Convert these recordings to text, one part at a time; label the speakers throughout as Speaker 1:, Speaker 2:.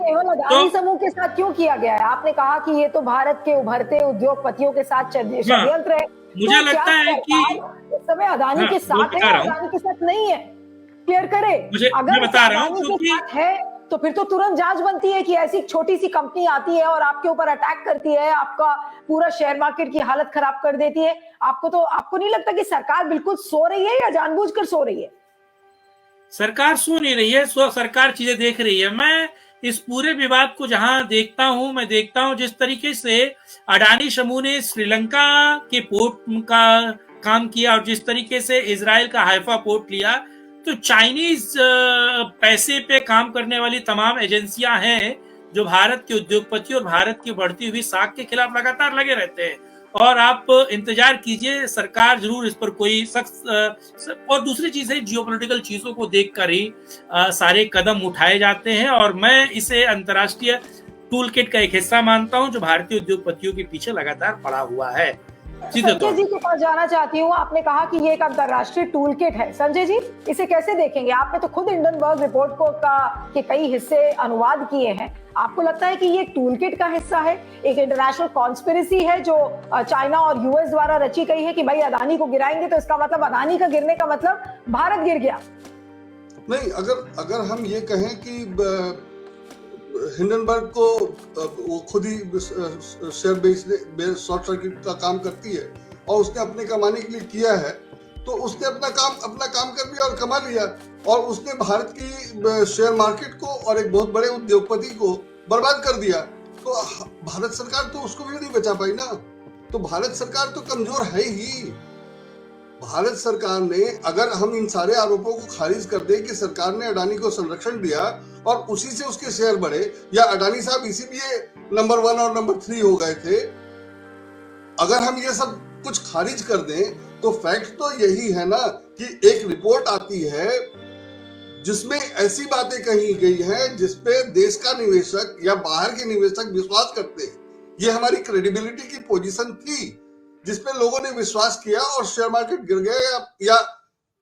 Speaker 1: केवल अदानी समूह के साथ क्यों किया गया है? आपने कहा कि ये तो भारत के उभरते उद्योगपतियों के साथ षड्यंत्र है।
Speaker 2: मुझे
Speaker 1: तो
Speaker 2: लगता है कि
Speaker 1: इस समय अदानी के साथ है, अदानी के साथ नहीं है, क्लियर करे।
Speaker 2: मैं बता रहा हूँ
Speaker 1: अदानी के साथ है तो फिर तो तुरंत जांच बनती है कि ऐसी छोटी सी कंपनी आती है और आपके ऊपर अटैक करती है, आपका पूरा शेयर मार्केट की हालत खराब कर देती है। आपको नहीं लगता कि सरकार बिल्कुल सो रही है या जानबूझकर सो रही है?
Speaker 2: सरकार सो नहीं रही है, सरकार चीजें देख रही है। मैं इस पूरे विवाद को जहां देखता हूं, मैं देखता हूं जिस तरीके से अडानी समूह ने श्रीलंका के पोर्ट का काम किया और जिस तरीके से इजराइल का हाइफा पोर्ट लिया, तो चाइनीज पैसे पे काम करने वाली तमाम एजेंसियां हैं जो भारत के उद्योगपति और भारत की बढ़ती हुई साख के खिलाफ लगातार लगे रहते हैं। और आप इंतजार कीजिए, सरकार जरूर इस पर कोई सख्त और दूसरी चीज है, जियोपॉलिटिकल चीजों को देखकर ही सारे कदम उठाए जाते हैं। और मैं इसे अंतर्राष्ट्रीय टूल किट का एक हिस्सा मानता हूं जो भारतीय उद्योगपतियों के पीछे लगातार पड़ा हुआ है।
Speaker 1: संजय जी के पास जाना चाहती हूँ। आपने कहा कि ये एक अंतरराष्ट्रीय टूल किट है, संजय जी इसे कैसे देखेंगे? आपने तो खुद हिंडनबर्ग रिपोर्ट के कई हिस्से अनुवाद किए हैं। आपको लगता है कि ये टूल किट का हिस्सा है, एक इंटरनेशनल कॉन्स्पिरेसी है जो चाइना और यूएस द्वारा रची गई है कि भाई अदानी को गिराएंगे तो इसका मतलब अदानी का गिरने का मतलब भारत गिर गया?
Speaker 3: नहीं, अगर हम ये कहें कि हिंडनबर्ग को वो खुद ही शेयर बेच शॉर्ट सर्किट का काम करती है और उसने अपने कमाने के लिए किया है, तो उसने अपना काम कर लिया और कमा लिया, और उसने भारत की शेयर मार्केट को और एक बहुत बड़े उद्योगपति को बर्बाद कर दिया। तो भारत सरकार तो उसको भी नहीं बचा पाई ना। तो भारत सरकार तो कमजोर है ही। भारत सरकार ने, अगर हम इन सारे आरोपों को खारिज कर दें कि सरकार ने अडानी को संरक्षण दिया और उसी से उसके शेयर बढ़े, या अडानी साहब इसीलिए नंबर 1 और नंबर 3 हो गए थे, अगर हम ये सब कुछ खारिज कर दें तो फैक्ट तो यही है ना कि एक रिपोर्ट आती है जिसमें ऐसी बातें कही गई हैं जिसपे देश का निवेशक या बाहर के निवेशक विश्वास करते हैं। ये हमारी क्रेडिबिलिटी की पोजीशन थी जिसपे लोगों ने विश्वास किया और शेयर मार्केट गिर गया या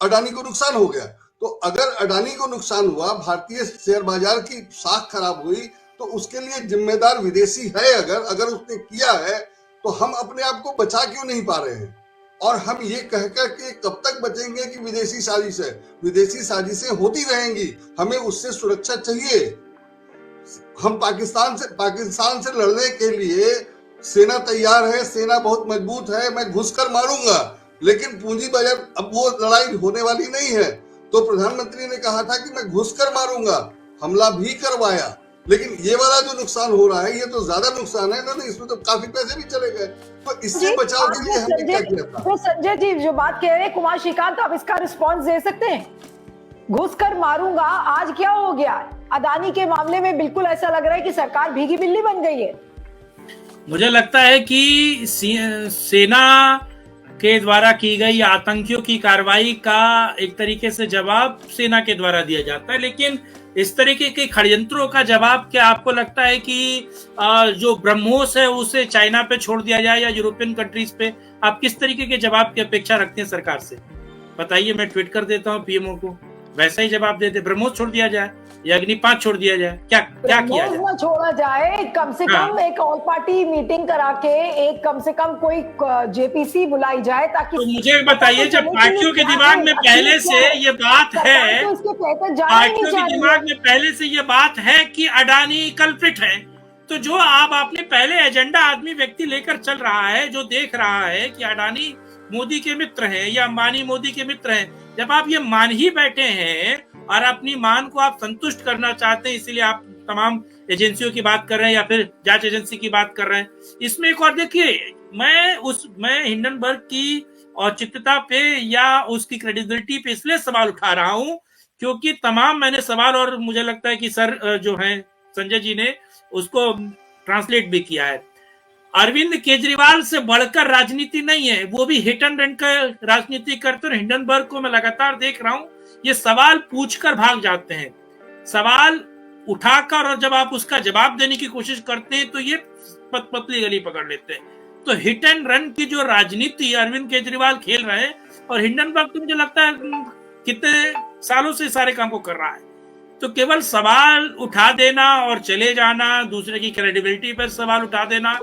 Speaker 3: अडानी को नुकसान हो गया। तो अगर अडानी को नुकसान हुआ, भारतीय शेयर बाजार की साख खराब हुई, तो उसके लिए जिम्मेदार विदेशी है। अगर उसने किया है तो हम अपने आप को बचा क्यों नहीं पा रहे हैं? और हम ये कहकर के कब तक बचेंगे कि विदेशी साजिश है? विदेशी साजिशें होती रहेंगी, हमें उससे सुरक्षा चाहिए। हम पाकिस्तान से लड़ने के लिए सेना तैयार है, सेना बहुत मजबूत है, मैं घुसकर मारूंगा, लेकिन पूंजी बाजार, अब वो लड़ाई होने वाली नहीं है। तो प्रधानमंत्री ने कहा था कि मैं घुसकर मारूंगा, हमला भी करवाया, लेकिन ये वाला जो नुकसान हो रहा है ये तो ज्यादा नुकसान है ना, इसमें तो काफी पैसे भी चले गए। तो इससे बचाव के लिए हमने क्या किया था?
Speaker 1: तो संजय जी जो बात कह रहे हैं कुमार श्रीकांत, आप इसका रिस्पॉन्स दे सकते हैं? घुसकर मारूंगा, आज क्या हो गया? अदानी के मामले में बिल्कुल ऐसा लग रहा है कि सरकार भीगी बिल्ली बन गई है।
Speaker 2: मुझे लगता है कि सेना के द्वारा की गई आतंकियों की कार्रवाई का एक तरीके से जवाब सेना के द्वारा दिया जाता है, लेकिन इस तरीके के षड्यंत्रों का जवाब क्या आपको लगता है कि जो ब्रह्मोस है उसे चाइना पे छोड़ दिया जाए या यूरोपियन कंट्रीज पे? आप किस तरीके के जवाब की अपेक्षा रखते हैं सरकार से? बताइए, मैं ट्वीट कर देता हूँ पीएमओ को, वैसा ही जवाब देते। ब्रह्मोस छोड़ दिया जाए या अग्निपात छोड़ दिया जाए, क्या किया जाए?
Speaker 1: ना छोड़ा जाए, कम से कम एक ऑल पार्टी मीटिंग करा के एक कम से कम कोई जेपीसी बुलाई जाए ताकि।
Speaker 2: तो मुझे बताइए, जब पार्टियों के दिमाग में पहले से ये बात है, पार्टियों के दिमाग में पहले से ये बात है कि अडानी कल्प्रिट है, तो जो आपने पहले एजेंडा आदमी व्यक्ति लेकर चल रहा है, जो देख रहा है कि अडानी मोदी के मित्र हैं या अंबानी मोदी के मित्र हैं, जब आप ये मान ही बैठे हैं और अपनी मान को आप संतुष्ट करना चाहते हैं, इसीलिए आप तमाम एजेंसियों की बात कर रहे हैं या फिर जांच एजेंसी की बात कर रहे हैं। इसमें एक और देखिए, मैं हिंडनबर्ग की औचित्यता पे या उसकी क्रेडिबिलिटी पे इसलिए सवाल उठा रहा हूं क्योंकि तमाम मैंने सवाल, और मुझे लगता है कि सर जो है संजय जी ने उसको ट्रांसलेट भी किया है। अरविंद केजरीवाल से बढ़कर राजनीति नहीं है, वो भी हिट एंड रन का राजनीति करते हैं। हिंडनबर्ग को मैं लगातार देख रहा हूं, ये सवाल पूछकर भाग जाते हैं, सवाल उठाकर, और जब आप उसका जवाब देने की कोशिश करते हैं तो ये पतली गली पकड़ लेते हैं। तो हिट एंड रन की जो राजनीति अरविंद केजरीवाल खेल रहे हैं, और हिंडनबर्ग तो मुझे लगता है कितने सालों से सारे काम को कर रहा है। तो केवल सवाल उठा देना और चले जाना, दूसरे की क्रेडिबिलिटी पर सवाल उठा देना,